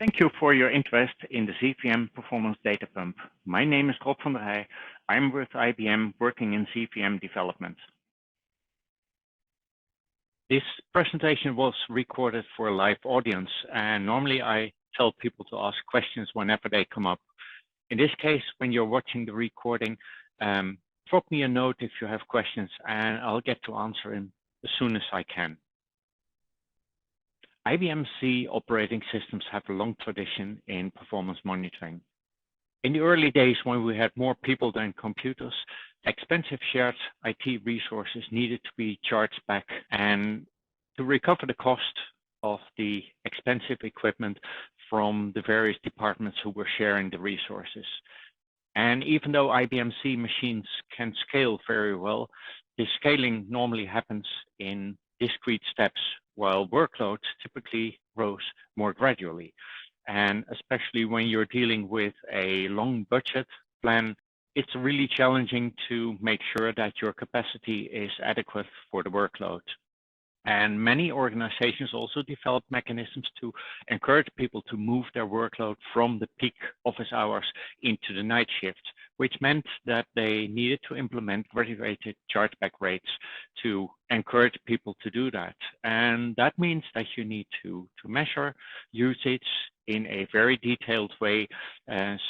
Thank you for your interest in the CVM Performance Data Pump. My name is Rob van der Heij. I'm with IBM working in CVM development. This presentation was recorded for a live audience, and normally I tell people to ask questions whenever they come up. In this case, when you're watching the recording, drop me a note if you have questions and I'll get to answer them as soon as I can. IBM C operating systems have a long tradition in performance monitoring. In the early days, when we had more people than computers, expensive shared IT resources needed to be charged back, and to recover the cost of the expensive equipment from the various departments who were sharing the resources. And even though IBM C machines can scale very well, the scaling normally happens in discrete steps, while workloads typically rose more gradually. And especially when you're dealing with a long budget plan, it's really challenging to make sure that your capacity is adequate for the workload. And many organizations also develop mechanisms to encourage people to move their workload from the peak office hours into the night shift, which meant that they needed to implement graduated chargeback rates to encourage people to do that. And that means that you need to measure usage in a very detailed way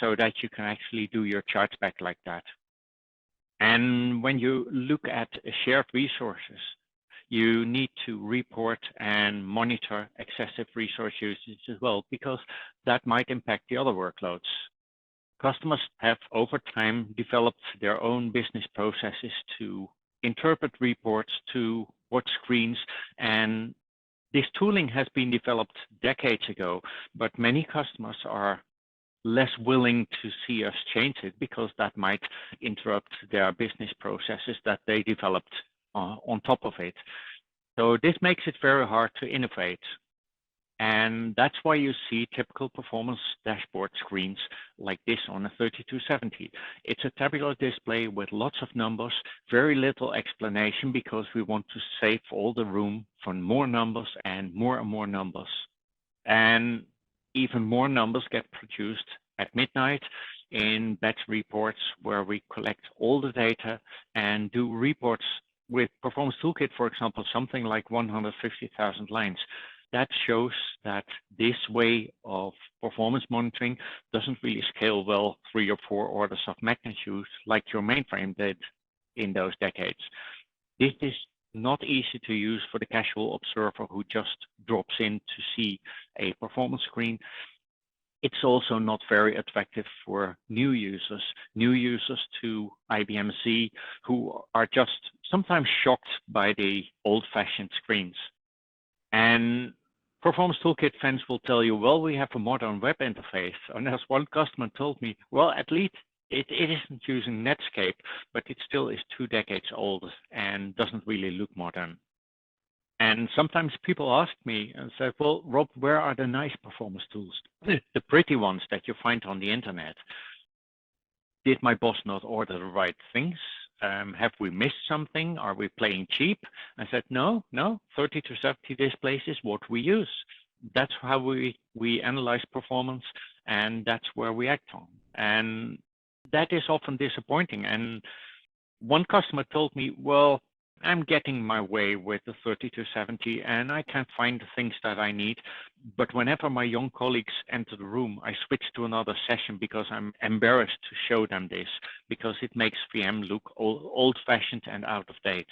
so that you can actually do your chargeback like that. And when you look at shared resources, you need to report and monitor excessive resource usage as well, because that might impact the other workloads. Customers have over time developed their own business processes to interpret reports, to watch screens, and this tooling has been developed decades ago, but many customers are less willing to see us change it because that might interrupt their business processes that they developed on top of it. So this makes it very hard to innovate. And that's why you see typical performance dashboard screens like this on a 3270. It's a tabular display with lots of numbers, very little explanation, because we want to save all the room for more numbers and more numbers. And even more numbers get produced at midnight in batch reports where we collect all the data and do reports with Performance Toolkit, for example, something like 150,000 lines. That shows that this way of performance monitoring doesn't really scale well 3 or 4 orders of magnitude like your mainframe did in those decades. This is not easy to use for the casual observer who just drops in to see a performance screen. It's also not very attractive for new users to IBM C, who are just sometimes shocked by the old-fashioned screens. And Performance Toolkit fans will tell you, well, we have a modern web interface. And as one customer told me, well, at least it isn't using Netscape, but it still is 2 decades old and doesn't really look modern. And sometimes people ask me and say, well, Rob, where are the nice performance tools? The pretty ones that you find on the internet. Did my boss not order the right things? Have we missed something? Are we playing cheap? I said, no, 30-70 displays is what we use. That's how we analyze performance, and that's where we act on. And that is often disappointing. And one customer told me, well, I'm getting my way with the 30-70 and I can't find the things that I need. But whenever my young colleagues enter the room, I switch to another session because I'm embarrassed to show them this, because it makes VM look old-fashioned and out of date.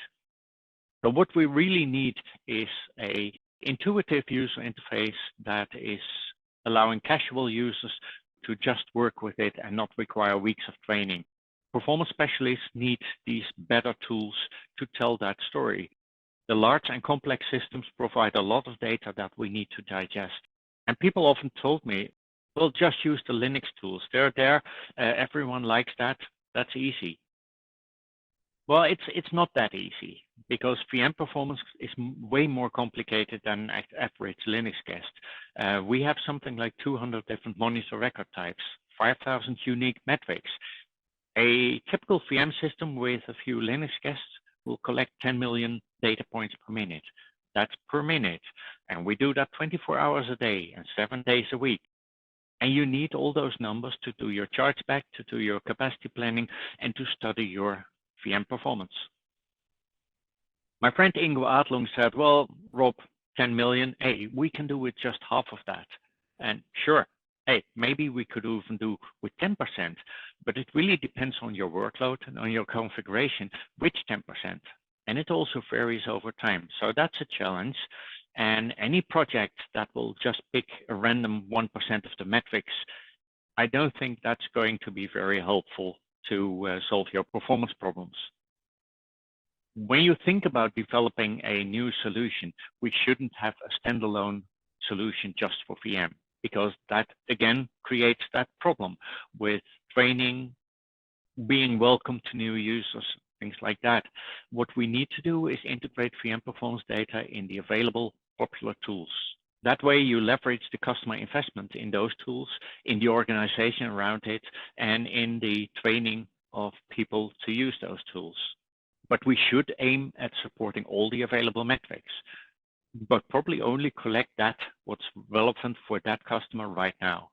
So what we really need is an intuitive user interface that is allowing casual users to just work with it and not require weeks of training. Performance specialists need these better tools to tell that story. The large and complex systems provide a lot of data that we need to digest. And people often told me, well, just use the Linux tools. They're there, everyone likes that, that's easy. Well, it's not that easy, because VM performance is way more complicated than average Linux guest. We have something like 200 different monitor record types, 5,000 unique metrics. A typical VM system with a few Linux guests will collect 10 million data points per minute. That's per minute. And we do that 24 hours a day and 7 days a week. And you need all those numbers to do your chargeback, to do your capacity planning, and to study your VM performance. My friend Ingo Adlung said, well, Rob, 10 million, hey, we can do with just half of that. And sure, hey, maybe we could even do with 10%, but it really depends on your workload and on your configuration, which 10%. And it also varies over time. So that's a challenge. And any project that will just pick a random 1% of the metrics, I don't think that's going to be very helpful to solve your performance problems. When you think about developing a new solution, we shouldn't have a standalone solution just for VM, because that again creates that problem with training, being welcome to new users, things like that. What we need to do is integrate VM performance data in the available popular tools. That way you leverage the customer investment in those tools, in the organization around it, and in the training of people to use those tools. But we should aim at supporting all the available metrics, but probably only collect that what's relevant for that customer right now.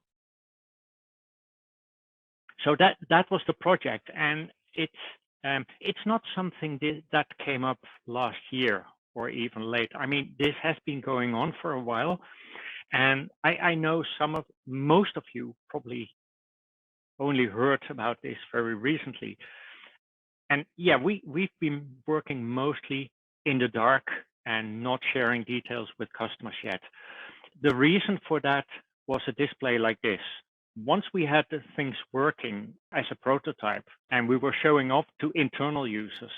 So that was the project, and it's not something that came up last year or even late. I mean, this has been going on for a while, and I know most of you probably only heard about this very recently. And yeah, we've been working mostly in the dark and not sharing details with customers yet. The reason for that was a display like this. Once we had the things working as a prototype and we were showing off to internal users,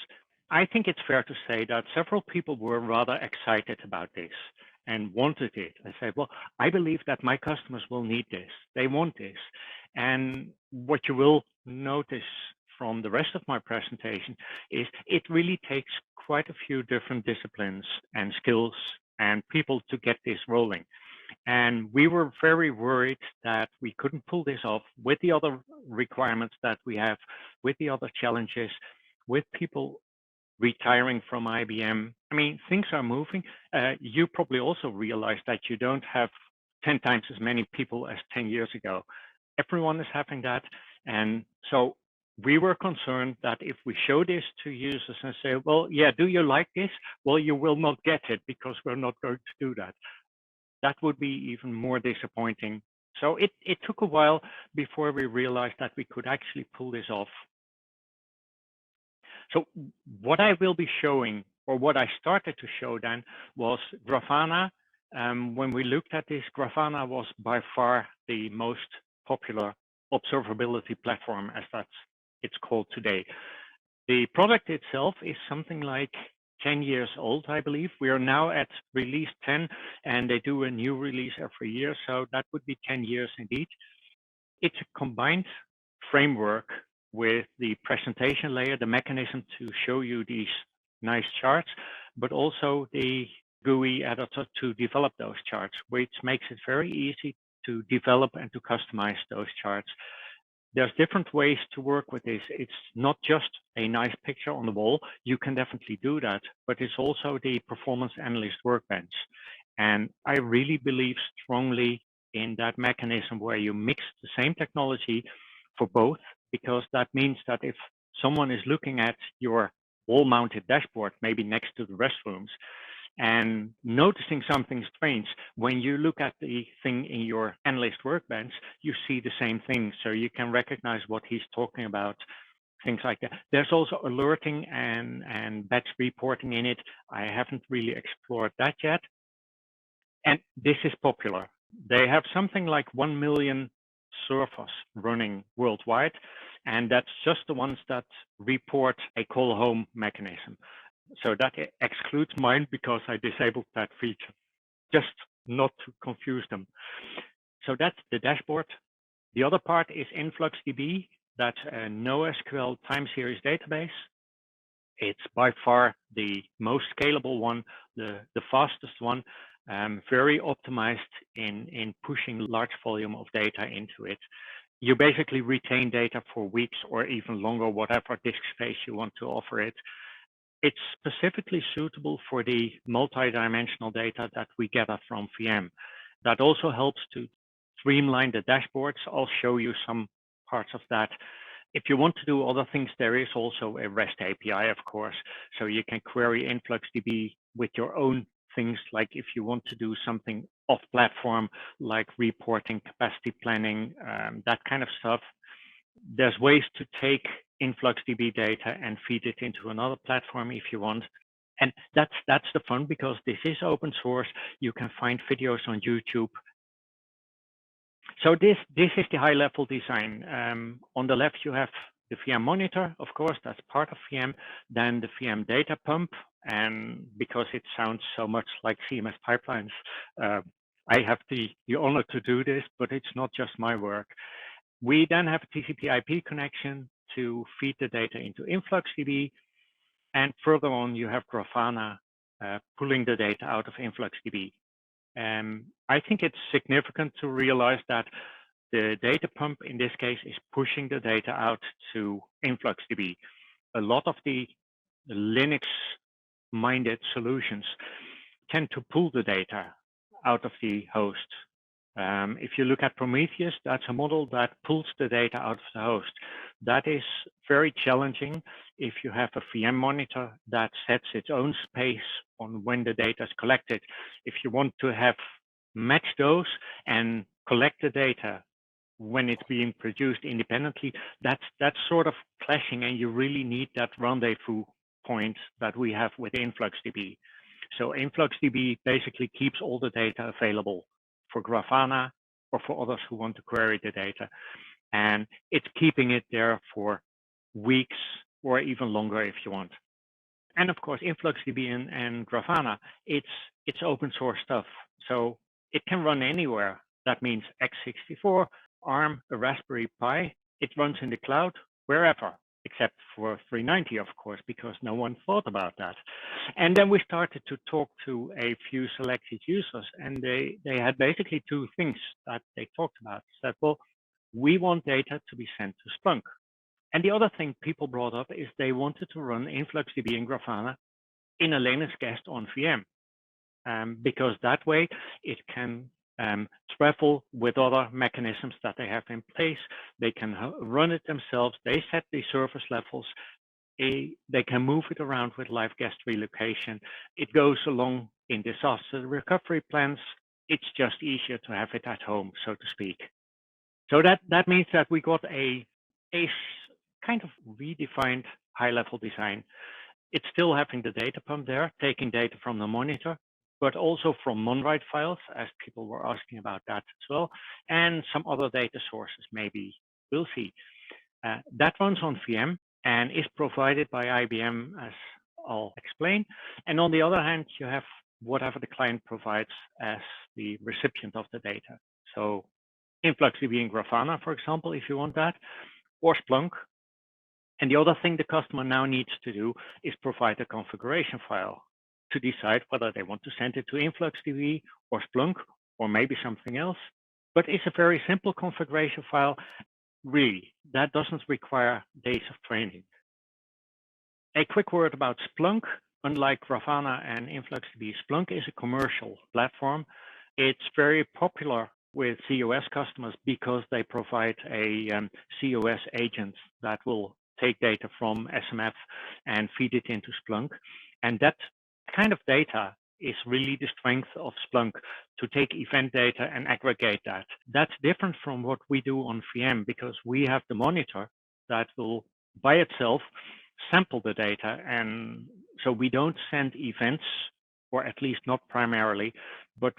I think it's fair to say that several people were rather excited about this and wanted it. I said, well, I believe that my customers will need this. They want this. And what you will notice from the rest of my presentation is it really takes quite a few different disciplines and skills and people to get this rolling. And we were very worried that we couldn't pull this off with the other requirements that we have, with the other challenges, with people retiring from IBM. I mean, things are moving. You probably also realize that you don't have 10 times as many people as 10 years ago. Everyone is having that. And so we were concerned that if we show this to users and say, well, yeah, do you like this? Well, you will not get it because we're not going to do that. That would be even more disappointing. So it took a while before we realized that we could actually pull this off. So what I will be showing, or what I started to show then, was Grafana. When we looked at this, Grafana was by far the most popular observability platform, as it's called today. The product itself is something like 10 years old, I believe. We are now at release 10, and they do a new release every year, so that would be 10 years indeed. It's a combined framework with the presentation layer, the mechanism to show you these nice charts, but also the GUI editor to develop those charts, which makes it very easy to develop and to customize those charts. There's different ways to work with this. It's not just a nice picture on the wall. You can definitely do that, but it's also the performance analyst workbench. And I really believe strongly in that mechanism where you mix the same technology for both, because that means that if someone is looking at your wall-mounted dashboard, maybe next to the restrooms, and noticing something strange, when you look at the thing in your analyst workbench, you see the same thing. So you can recognize what he's talking about, things like that. There's also alerting and batch reporting in it. I haven't really explored that yet. And this is popular. They have something like 1 million servers running worldwide, and that's just the ones that report a call home mechanism. So that excludes mine because I disabled that feature, just not to confuse them. So that's the dashboard. The other part is InfluxDB. That's a NoSQL time series database. It's by far the most scalable one, the fastest one, very optimized in pushing large volume of data into it. You basically retain data for weeks or even longer, whatever disk space you want to offer it. It's specifically suitable for the multi-dimensional data that we gather from VM. That also helps to streamline the dashboards. I'll show you some parts of that. If you want to do other things, there is also a REST API, of course. So you can query InfluxDB with your own things, like if you want to do something off platform, like reporting, capacity planning, that kind of stuff. There's ways to take InfluxDB data and feed it into another platform if you want. And that's the fun, because this is open source. You can find videos on YouTube. So this is the high level design. On the left, you have the VM monitor, of course, that's part of VM, then the VM data pump. And because it sounds so much like CMS pipelines, I have the honor to do this, but it's not just my work. We then have a TCP IP connection to feed the data into InfluxDB. And further on, you have Grafana pulling the data out of InfluxDB. I think it's significant to realize that the data pump in this case is pushing the data out to InfluxDB. A lot of the Linux-minded solutions tend to pull the data out of the host. If you look at Prometheus, that's a model that pulls the data out of the host. That is very challenging if you have a VM monitor that sets its own space on when the data is collected. If you want to have match those and collect the data when it's being produced independently, that's sort of clashing, and you really need that rendezvous point that we have with InfluxDB. So InfluxDB basically keeps all the data available for Grafana or for others who want to query the data. And it's keeping it there for weeks or even longer if you want. And of course, InfluxDB and Grafana, it's open source stuff. So it can run anywhere. That means x64, ARM, a Raspberry Pi. It runs in the cloud, wherever, except for 390, of course, because no one thought about that. And then we started to talk to a few selected users, and they had basically two things that they talked about. Said, well, we want data to be sent to Splunk. And the other thing people brought up is they wanted to run InfluxDB and Grafana in a Linux guest on VM, because that way it can travel with other mechanisms that they have in place. They can run it themselves. They set the service levels. They can move it around with live guest relocation. It goes along in disaster recovery plans. It's just easier to have it at home, so to speak. So that means that we got a kind of redefined high-level design. It's still having the data pump there, taking data from the monitor, but also from non-write files, as people were asking about that as well, and some other data sources maybe we'll see. That runs on VM and is provided by IBM, as I'll explain. And on the other hand, you have whatever the client provides as the recipient of the data. So InfluxDB and Grafana, for example, if you want that, or Splunk. And the other thing the customer now needs to do is provide a configuration file to decide whether they want to send it to InfluxDB or Splunk or maybe something else. But it's a very simple configuration file. Really, that doesn't require days of training. A quick word about Splunk. Unlike Grafana and InfluxDB, Splunk is a commercial platform. It's very popular with COS customers because they provide a COS agent that will take data from SMF and feed it into Splunk. And that kind of data is really the strength of Splunk, to take event data and aggregate that. That's different from what we do on VM, because we have the monitor that will by itself sample the data. And so we don't send events, or at least not primarily, but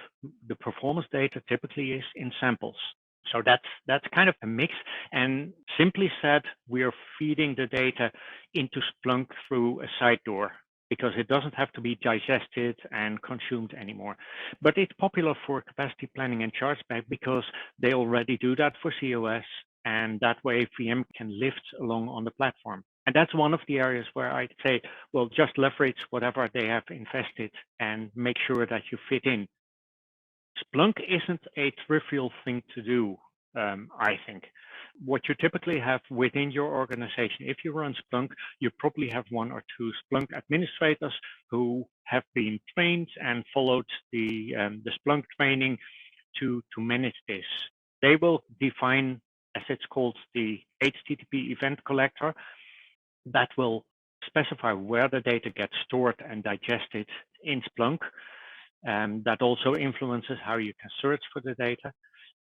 the performance data typically is in samples. So that's kind of a mix. And simply said, we are feeding the data into Splunk through a side door, because it doesn't have to be digested and consumed anymore. But it's popular for capacity planning and chargeback because they already do that for COS, and that way VM can lift along on the platform. And that's one of the areas where I'd say, well, just leverage whatever they have invested and make sure that you fit in. Splunk isn't a trivial thing to do, I think. What you typically have within your organization, if you run Splunk, you probably have one or two Splunk administrators who have been trained and followed the Splunk training to manage this. They will define, as it's called, the HTTP event collector that will specify where the data gets stored and digested in Splunk. That also influences how you can search for the data.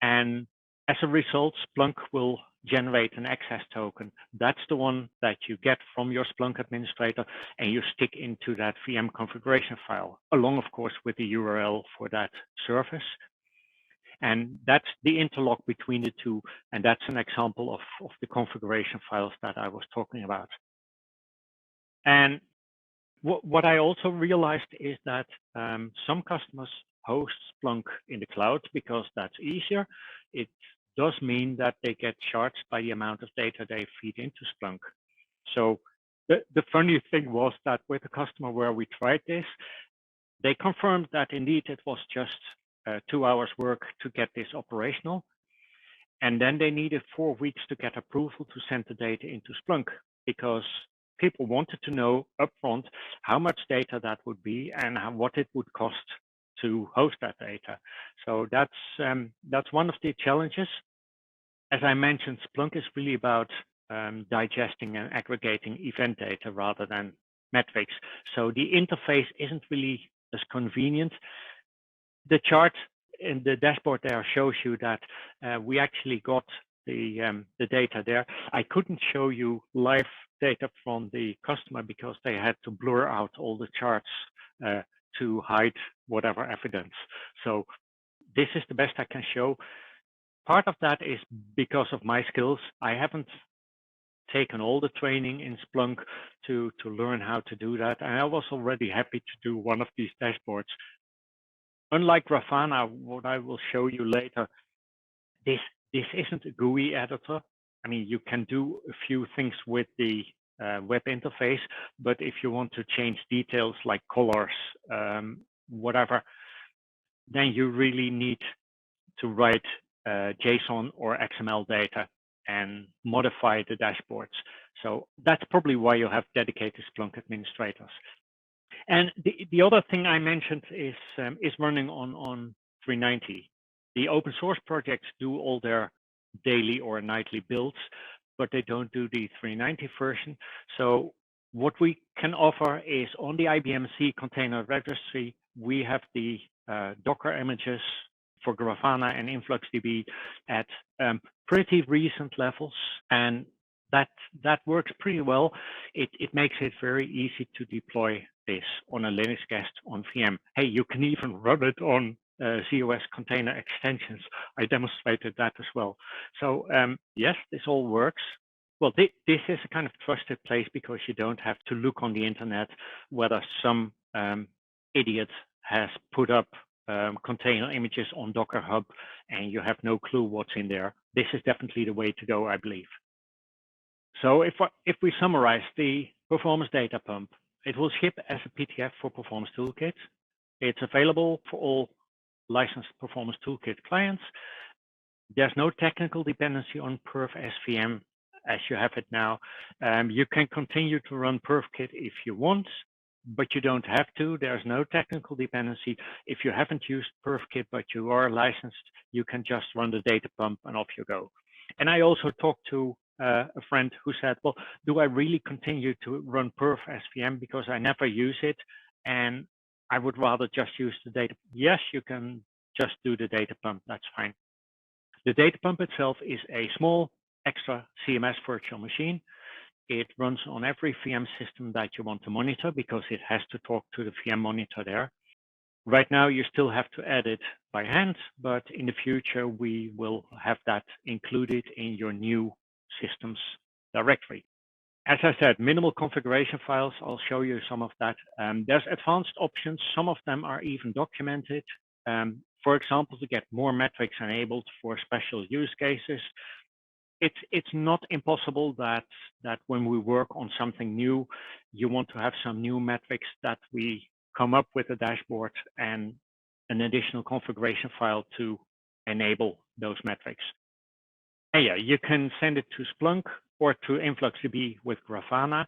And as a result, Splunk will generate an access token. That's the one that you get from your Splunk administrator, and you stick into that VM configuration file, along, of course, with the URL for that service. And that's the interlock between the two. And that's an example of the configuration files that I was talking about. And what I also realized is that some customers host Splunk in the cloud because that's easier. It does mean that they get charged by the amount of data they feed into Splunk. So the funny thing was that with the customer where we tried this, they confirmed that indeed it was just 2 hours work to get this operational. And then they needed 4 weeks to get approval to send the data into Splunk, because people wanted to know upfront how much data that would be and what it would cost to host that data. So that's one of the challenges. As I mentioned, Splunk is really about digesting and aggregating event data rather than metrics. So the interface isn't really as convenient. The chart in the dashboard there shows you that we actually got the data there. I couldn't show you live data from the customer because they had to blur out all the charts to hide whatever evidence. So this is the best I can show. Part of that is because of my skills. I haven't taken all the training in Splunk to learn how to do that. And I was already happy to do one of these dashboards. Unlike Grafana, what I will show you later, this isn't a GUI editor. I mean, you can do a few things with the web interface, but if you want to change details like colors, whatever, then you really need to write JSON or XML data and modify the dashboards. So that's probably why you have dedicated Splunk administrators. And the other thing I mentioned is running on 390. The open source projects do all their daily or nightly builds, but they don't do the 390 version. So what we can offer is on the IBM C container registry, we have the Docker images for Grafana and InfluxDB at pretty recent levels, and that works pretty well. It makes it very easy to deploy this on a Linux guest on VM. Hey, you can even run it on ZOS container extensions. I demonstrated that as well. So yes, this all works. Well, this is a kind of trusted place because you don't have to look on the internet whether some idiot has put up container images on Docker Hub and you have no clue what's in there. This is definitely the way to go, I believe. So if we summarize the performance data pump, it will ship as a PDF for Performance Toolkit. It's available for all licensed Performance Toolkit clients. There's no technical dependency on Perf SVM as you have it now. You can continue to run Perfkit if you want, but you don't have to. There's no technical dependency. If you haven't used Perfkit, but you are licensed, you can just run the data pump and off you go. And I also talked to a friend who said, well, do I really continue to run Perf SVM because I never use it and I would rather just use the data? Yes, you can just do the data pump. That's fine. The data pump itself is a small extra CMS virtual machine. It runs on every VM system that you want to monitor because it has to talk to the VM monitor there. Right now, you still have to add it by hand, but in the future, we will have that included in your new systems directory. As I said, minimal configuration files. I'll show you some of that. There's advanced options. Some of them are even documented. For example, to get more metrics enabled for special use cases. It's not impossible that when we work on something new, you want to have some new metrics that we come up with a dashboard and an additional configuration file to enable those metrics. And yeah, you can send it to Splunk or to InfluxDB with Grafana.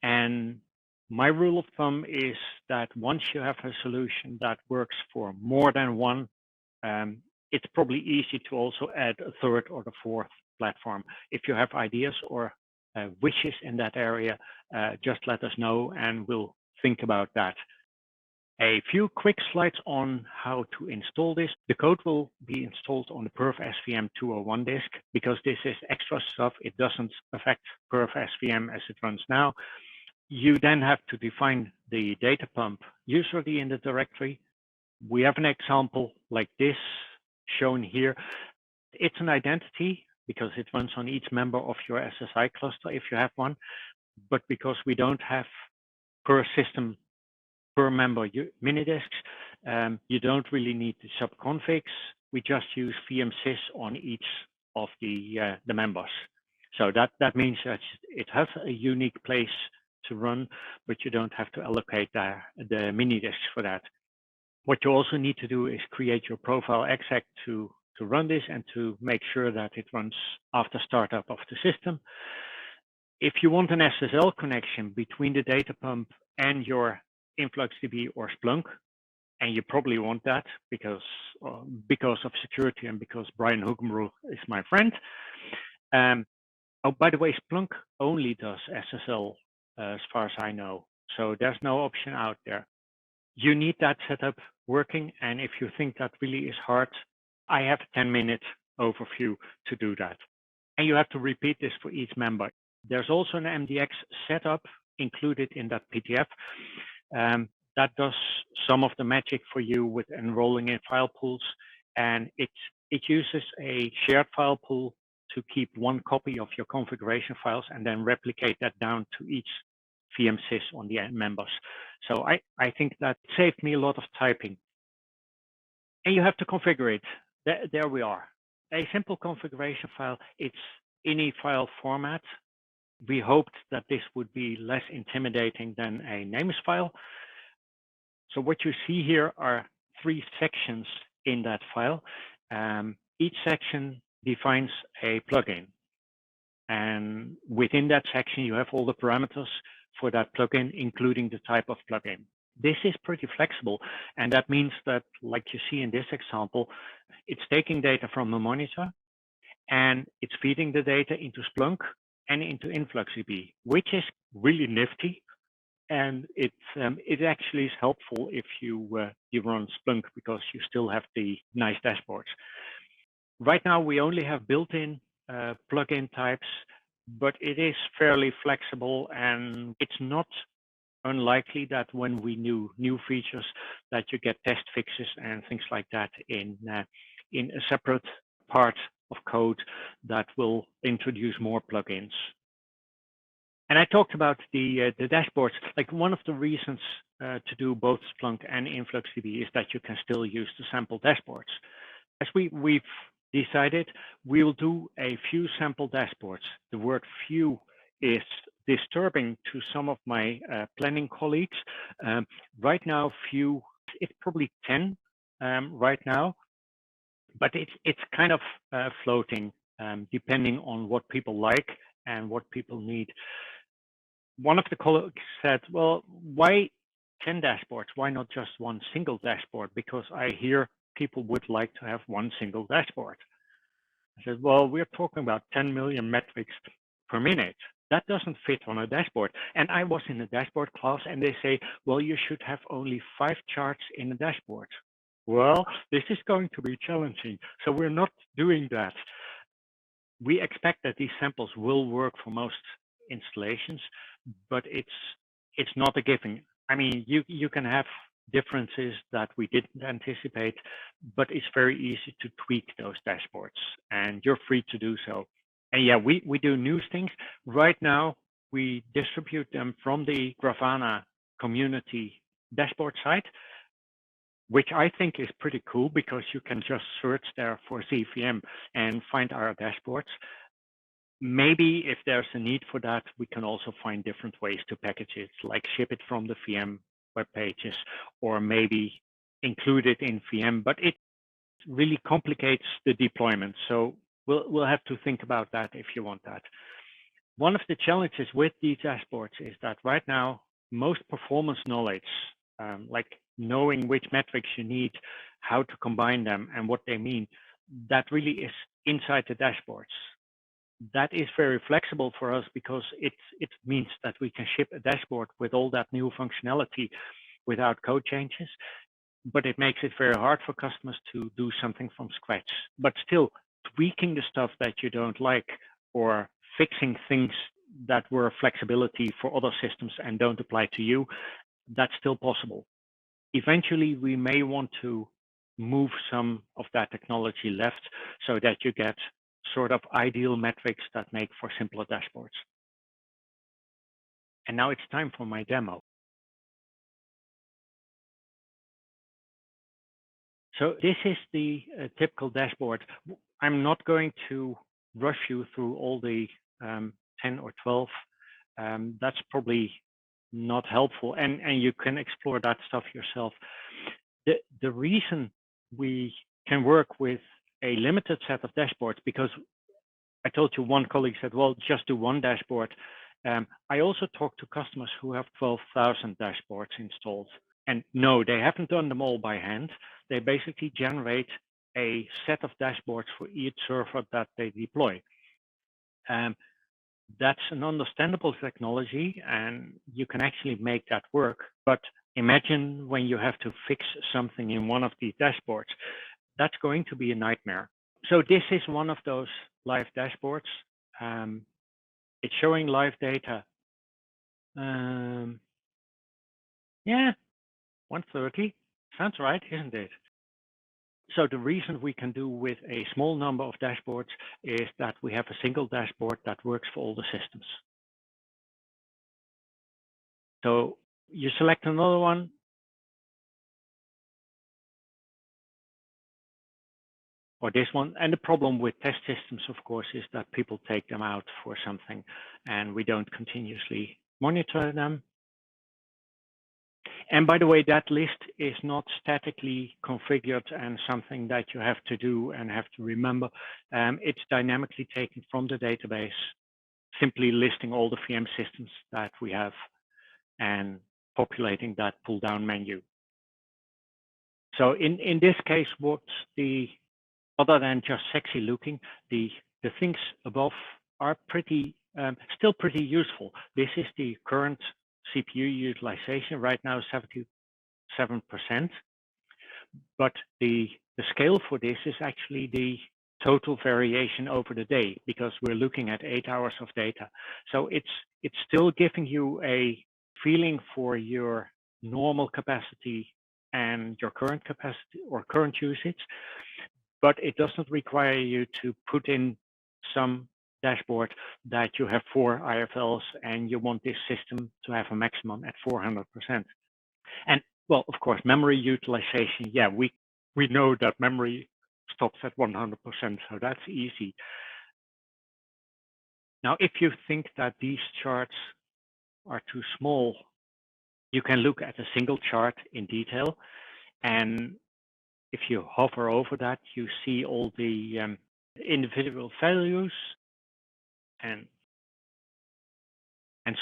And my rule of thumb is that once you have a solution that works for more than one it's probably easy to also add a third or the fourth platform. If you have ideas or wishes in that area, just let us know and we'll think about that. A few quick slides on how to install this. The code will be installed on the Perf SVM 201 disk. Because this is extra stuff, it doesn't affect Perf SVM as it runs now. You then have to define the data pump user ID in the directory. We have an example like this shown here. It's an identity because it runs on each member of your SSI cluster if you have one. But because we don't have per system, per member minidisks, you don't really need the subconfigs. We just use vmsys on each of the members. So that means that it has a unique place to run, but you don't have to allocate the minidisks for that. What you also need to do is create your profile exec to run this and to make sure that it runs after startup of the system. If you want an SSL connection between the data pump and your InfluxDB or Splunk, and you probably want that because of security and because Brian Hoogenbroek is my friend. Oh, by the way, Splunk only does SSL as far as I know, so there's no option out there. You need that setup working, and if you think that really is hard, I have a 10-minute overview to do that. And you have to repeat this for each member. There's also an MDX setup included in that PDF that does some of the magic for you with enrolling in file pools, and it uses a shared file pool to keep one copy of your configuration files and then replicate that down to each vmsys on the members. So I think that saved me a lot of typing. And you have to configure it. There we are. A simple configuration file. It's ini file format. We hoped that this would be less intimidating than a names file. So what you see here are 3 sections in that file. Each section defines a plugin. And within that section, you have all the parameters for that plugin, including the type of plugin. This is pretty flexible, and that means that, like you see in this example, it's taking data from a monitor, and it's feeding the data into Splunk and into InfluxDB, which is really nifty, and it actually is helpful if you run Splunk because you still have the nice dashboards. Right now, we only have built-in plugin types, but it is fairly flexible, and it's not unlikely that when we new features that you get test fixes and things like that in a separate part of code that will introduce more plugins. And I talked about the dashboards. Like, one of the reasons to do both Splunk and InfluxDB is that you can still use the sample dashboards. As we've decided, we'll do a few sample dashboards. The word few is disturbing to some of my planning colleagues. Right now, few, it's probably 10 right now, but it's kind of floating depending on what people like and what people need. One of the colleagues said, well, why 10 dashboards? Why not just one single dashboard? Because I hear people would like to have one single dashboard. I said, well, we're talking about 10 million metrics per minute. That doesn't fit on a dashboard. And I was in a dashboard class, and they say, well, you should have only 5 charts in a dashboard. Well, this is going to be challenging. So we're not doing that. We expect that these samples will work for most installations, but it's not a given. I mean, you can have differences that we didn't anticipate, but it's very easy to tweak those dashboards, and you're free to do so. And yeah, we do new things. Right now, we distribute them from the Grafana community dashboard site, which I think is pretty cool because you can just search there for ZVM and find our dashboards. Maybe if there's a need for that, we can also find different ways to package it, like ship it from the VM web pages, or maybe include it in VM, but it really complicates the deployment. So we'll have to think about that if you want that. One of the challenges with these dashboards is that right now, most performance knowledge, like knowing which metrics you need, how to combine them and what they mean, that really is inside the dashboards. That is very flexible for us because it means that we can ship a dashboard with all that new functionality without code changes, but it makes it very hard for customers to do something from scratch. But still, tweaking the stuff that you don't like or fixing things that were flexibility for other systems and don't apply to you, that's still possible. Eventually, we may want to move some of that technology left so that you get sort of ideal metrics that make for simpler dashboards. And now it's time for my demo. So this is the typical dashboard. I'm not going to rush you through all the 10 or 12. That's probably not helpful, and you can explore that stuff yourself. The reason we can work with a limited set of dashboards, because I told you one colleague said, well, just do one dashboard. I also talked to customers who have 12,000 dashboards installed. And no, they haven't done them all by hand. They basically generate a set of dashboards for each server that they deploy. That's an understandable technology, and you can actually make that work. But imagine when you have to fix something in one of these dashboards. That's going to be a nightmare. So this is one of those live dashboards. It's showing live data. Yeah, 130. Sounds right, isn't it? So the reason we can do with a small number of dashboards is that we have a single dashboard that works for all the systems. So you select another one. Or this one. And the problem with test systems, of course, is that people take them out for something and we don't continuously monitor them. And by the way, that list is not statically configured and something that you have to do and have to remember. It's dynamically taken from the database, simply listing all the VM systems that we have and populating that pull-down menu. So in this case, what's the, other than just sexy looking, the things above are pretty, still pretty useful. This is the current CPU utilization right now, 77%. But the scale for this is actually the total variation over the day, because we're looking at 8 hours of data. So it's still giving you a feeling for your normal capacity and your current capacity or current usage, but it doesn't require you to put in some dashboard that you have 4 IFLs and you want this system to have a maximum at 400%. And well, of course, memory utilization, yeah, we know that memory stops at 100%, so that's easy. Now, if you think that these charts are too small, you can look at a single chart in detail, and if you hover over that, you see all the individual values. And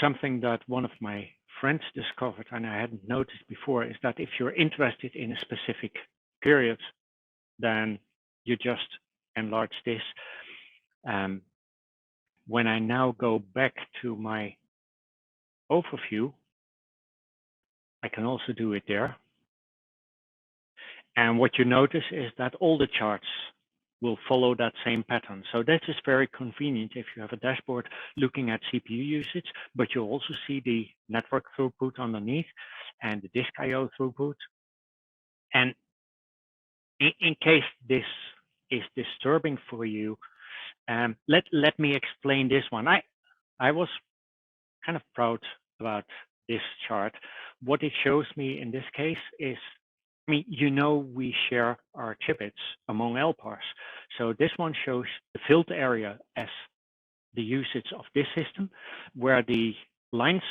something that one of my friends discovered, and I hadn't noticed before, is that if you're interested in a specific period, then you just enlarge this. When I now go back to my overview, I can also do it there. And what you notice is that all the charts will follow that same pattern. So that is very convenient if you have a dashboard looking at CPU usage, but you also see the network throughput underneath and the disk I/O throughput. And in case this is disturbing for you, let me explain this one. I was kind of proud about this chart. What it shows me in this case is, I mean, you know, we share our chiplets among LPARs. So this one shows the filled area as the usage of this system, where the lines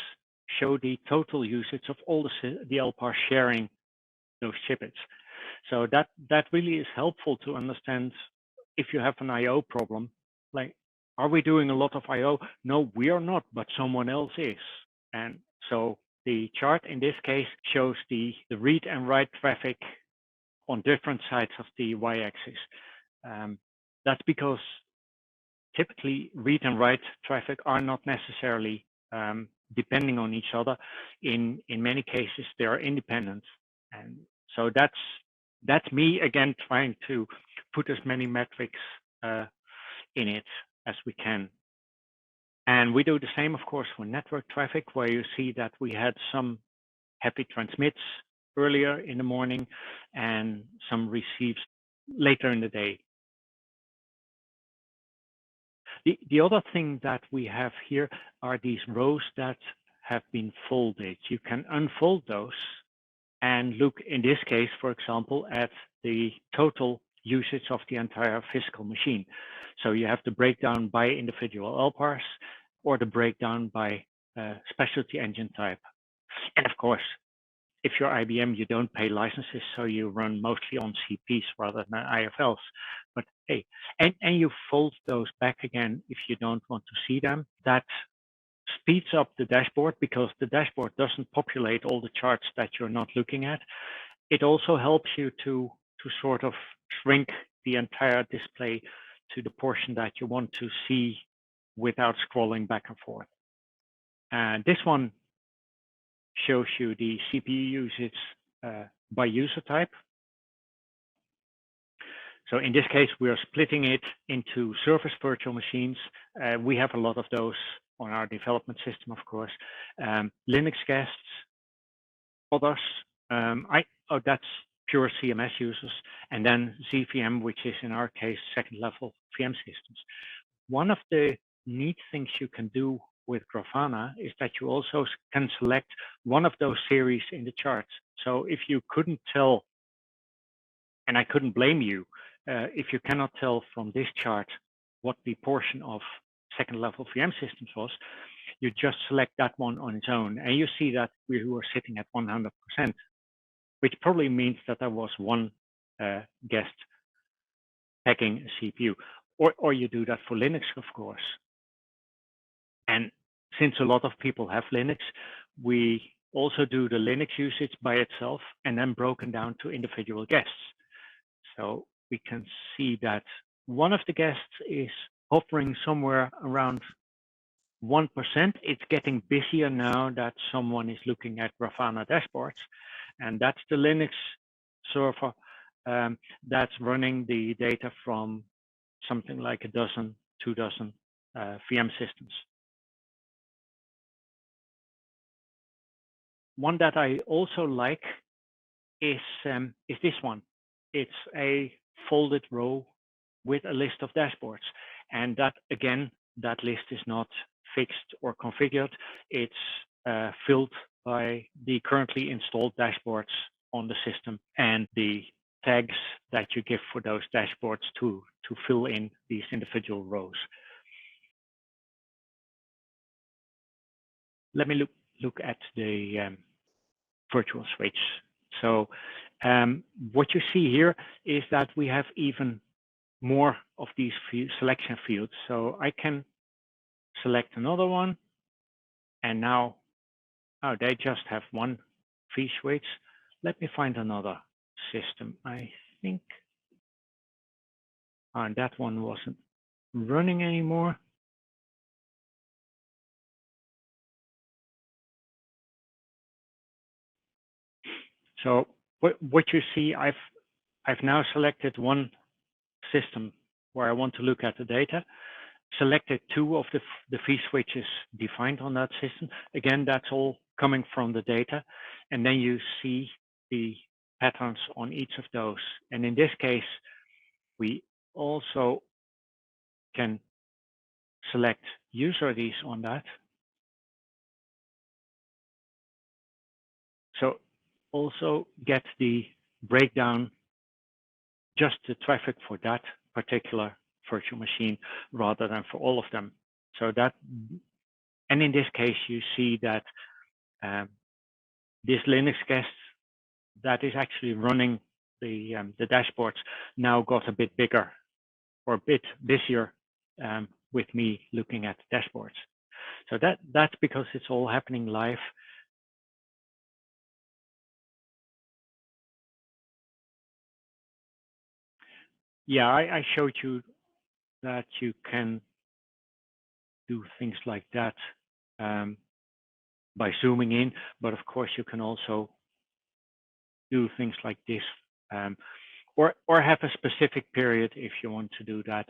show the total usage of all the LPARs sharing those chiplets. So that really is helpful to understand if you have an I/O problem, like, are we doing a lot of I/O? No, we are not, but someone else is. And so the chart in this case shows the read and write traffic on different sides of the y-axis. That's because typically read and write traffic are not necessarily depending on each other. In many cases, they are independent, and so that's me again trying to put as many metrics in it as we can. And we do the same, of course, for network traffic, where you see that we had some heavy transmits earlier in the morning and some receives later in the day. The other thing that we have here are these rows that have been folded. You can unfold those and look, in this case, for example, at the total usage of the entire physical machine. So you have the breakdown by individual LPARs or the breakdown by specialty engine type. And of course, if you're IBM, you don't pay licenses, so you run mostly on CPs rather than IFLs. But hey, and you fold those back again if you don't want to see them. That speeds up the dashboard because the dashboard doesn't populate all the charts that you're not looking at. It also helps you to sort of shrink the entire display to the portion that you want to see without scrolling back and forth. And this one shows you the CPU usage by user type. So in this case, we are splitting it into service virtual machines. We have a lot of those on our development system, of course. Linux guests, others. That's pure CMS users, and then ZVM, which is in our case second level VM systems. One of the neat things you can do with Grafana is that you also can select one of those series in the charts. So if you couldn't tell, and I couldn't blame you, if you cannot tell from this chart what the portion of second level VM systems was, you just select that one on its own. And you see that we were sitting at 100%, which probably means that there was one guest packing a CPU. Or you do that for Linux, of course. And since a lot of people have Linux, we also do the Linux usage by itself and then broken down to individual guests. So we can see that one of the guests is hovering somewhere around 1%. It's getting busier now that someone is looking at Grafana dashboards, and that's the Linux server that's running the data from something like 2 dozen VM systems. One that I also like is this one. It's a folded row with a list of dashboards, and that again, that list is not fixed or configured. It's filled by the currently installed dashboards on the system and the tags that you give for those dashboards to fill in these individual rows. Let me look at the virtual switch. So what you see here is that we have even more of these selection fields. So I can select another one, and now they just have one switch. Let me find another system. I think that one wasn't running anymore. So what you see, I've now selected one system where I want to look at the data, selected two of the switches defined on that system. Again, that's all coming from the data. And then you see the patterns on each of those. And in this case, we also can select user IDs on that. So also get the breakdown, just the traffic for that particular virtual machine rather than for all of them. So that, and in this case, you see that this Linux guest that is actually running the dashboards now got a bit bigger or a bit busier with me looking at the dashboards. So that's because it's all happening live. Yeah, I showed you that you can do things like that by zooming in, but of course you can also do things like this, um, or have a specific period if you want to do that.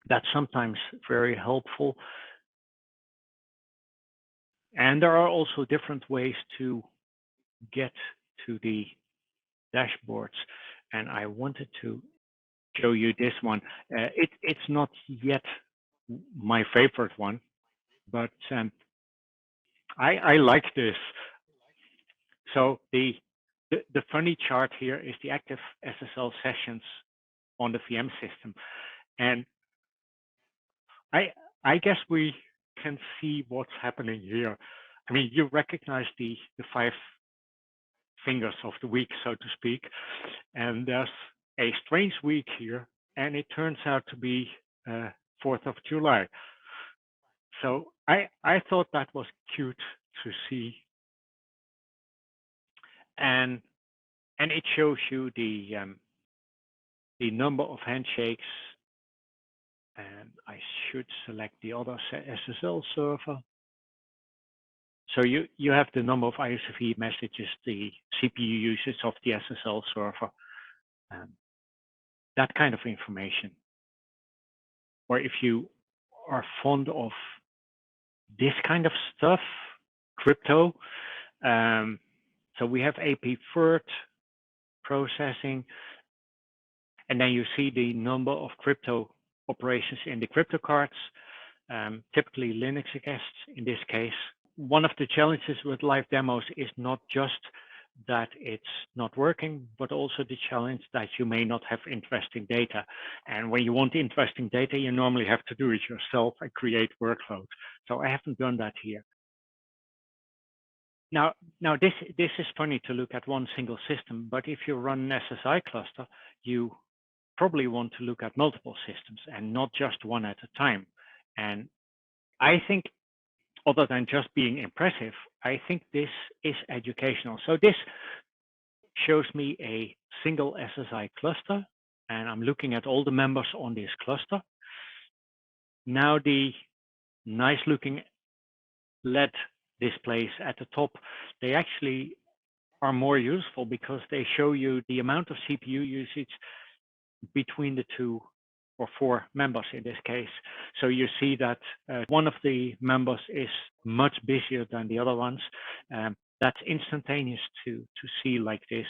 That's sometimes very helpful. And there are also different ways to get to the dashboards. And I wanted to show you this one. It's not yet my favorite one, but I like this. So the funny chart here is the active SSL sessions on the VM system. And I I guess we can see what's happening here. I mean, you recognize the five fingers of the week, so to speak, and there's a strange week here, and it turns out to be 4th of July. So I thought that was cute to see, and it shows you the number of handshakes, and I should select the other SSL server. So you have the number of ISV messages, the CPU usage of the SSL server, that kind of information. Or if you are fond of this kind of stuff, crypto, so we have AP third processing, and then you see the number of crypto operations in the crypto cards, typically Linux guests in this case. One of the challenges with live demos is not just that it's not working, but also the challenge that you may not have interesting data. And when you want interesting data, you normally have to do it yourself and create workloads. So I haven't done that here. Now this is funny to look at one single system, but if you run an SSI cluster, you probably want to look at multiple systems and not just one at a time. And I think, other than just being impressive, I think this is educational. So this shows me a single SSI cluster, and I'm looking at all the members on this cluster. Now the nice looking LED displays at the top, they actually are more useful because they show you the amount of CPU usage between the two or four members in this case. So you see that one of the members is much busier than the other ones. That's instantaneous to see like this.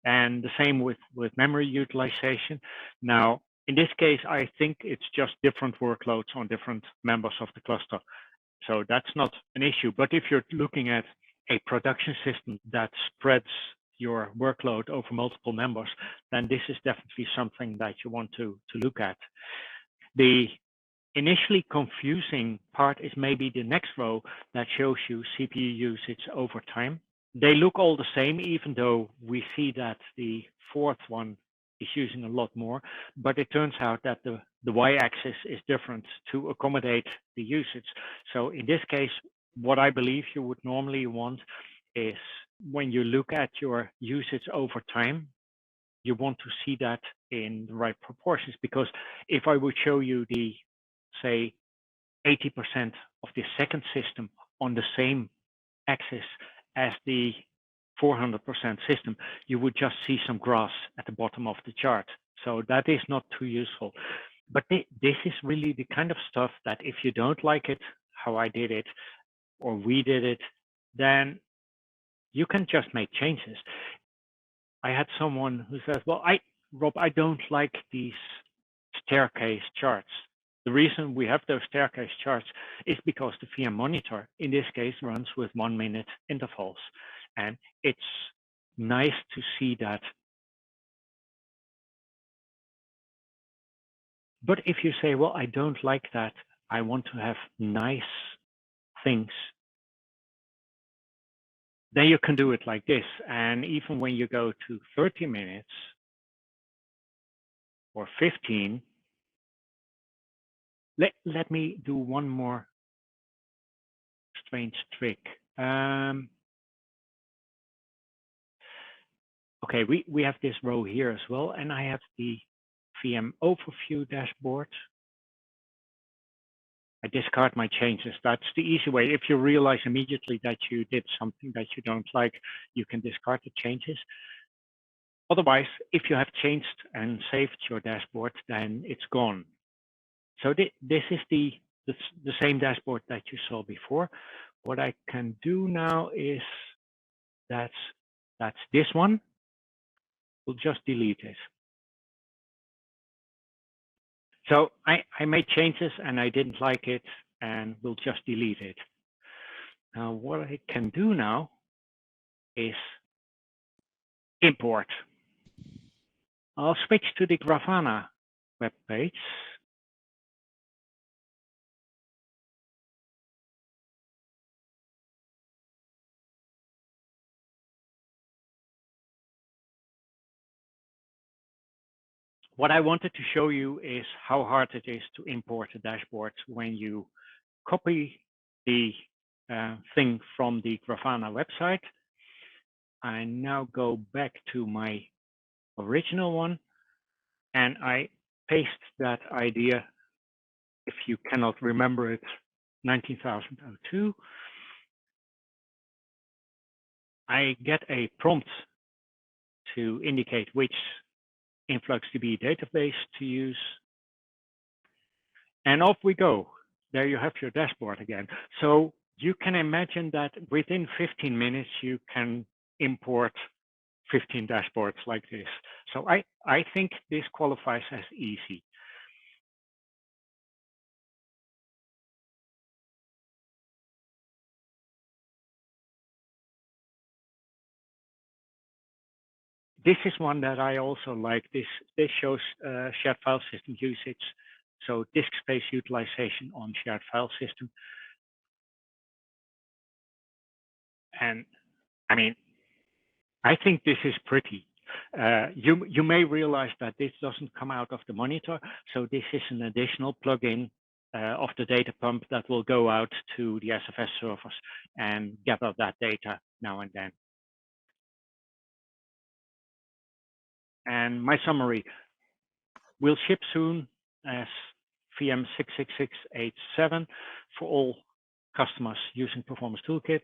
And the same with memory utilization. Now, in this case, I think it's just different workloads on different members of the cluster. So that's not an issue. But if you're looking at a production system that spreads your workload over multiple members, then this is definitely something that you want to look at. The initially confusing part is maybe the next row that shows you CPU usage over time. They look all the same, even though we see that the fourth one is using a lot more, but it turns out that the y-axis is different to accommodate the usage. So in this case, what I believe you would normally want is when you look at your usage over time, you want to see that in the right proportions, because if I would show you the, say, 80% of the second system on the same axis as the 400% system, you would just see some grass at the bottom of the chart. So that is not too useful. But this is really the kind of stuff that if you don't like it, how I did it, or we did it, then you can just make changes. I had someone who says, well, Rob, I don't like these staircase charts. The reason we have those staircase charts is because the VM monitor, in this case, runs with 1 minute intervals. And it's nice to see that. But if you say, well, I don't like that, I want to have nice things, then you can do it like this. And even when you go to 30 minutes or 15, let me do one more strange trick. Okay, we have this row here as well, and I have the VM overview dashboard. I discard my changes. That's the easy way. If you realize immediately that you did something that you don't like, you can discard the changes. Otherwise, if you have changed and saved your dashboard, then it's gone. So this is the same dashboard that you saw before. What I can do now is that's this one. We'll just delete it. So I made changes and I didn't like it, and we'll just delete it. Now what I can do now is import. I'll switch to the Grafana web page. What I wanted to show you is how hard it is to import a dashboard when you copy the thing from the Grafana website. I now go back to my original one and I paste that idea. If you cannot remember it, 19,002. I get a prompt to indicate which InfluxDB database to use. And off we go. There you have your dashboard again. So you can imagine that within 15 minutes, you can import 15 dashboards like this. So I think this qualifies as easy. This is one that I also like. This shows shared file system usage. So disk space utilization on shared file system. And I mean, I think this is pretty. You may realize that this doesn't come out of the monitor. So this is an additional plugin of the data pump that will go out to the SFS servers and gather that data now and then. And my summary, will ship soon as VM 66687 for all customers using Performance Toolkit,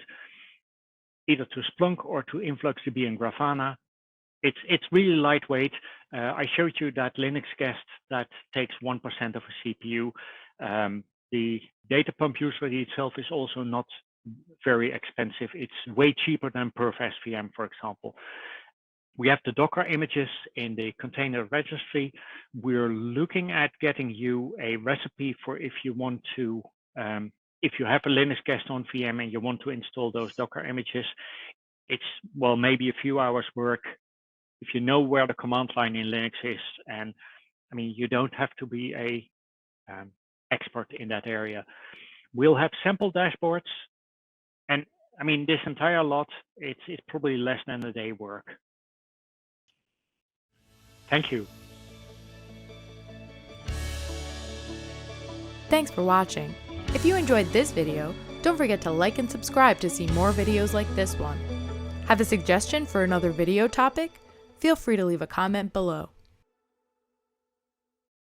either to Splunk or to InfluxDB and Grafana. It's really lightweight. I showed you that Linux guest that takes 1% of a CPU. The data pump usually itself is also not very expensive. It's way cheaper than Perf SVM, for example. We have the Docker images in the container registry. We're looking at getting you a recipe for if you want to, if you have a Linux guest on VM and you want to install those Docker images. It's, well, maybe a few hours work if you know where the command line in Linux is. And I mean, you don't have to be a expert in that area. We'll have sample dashboards. And I mean, this entire lot, it's probably less than a day work. Thank you. Thanks for watching. If you enjoyed this video, don't forget to like and subscribe to see more videos like this one. Have a suggestion for another video topic? Feel free to leave a comment below.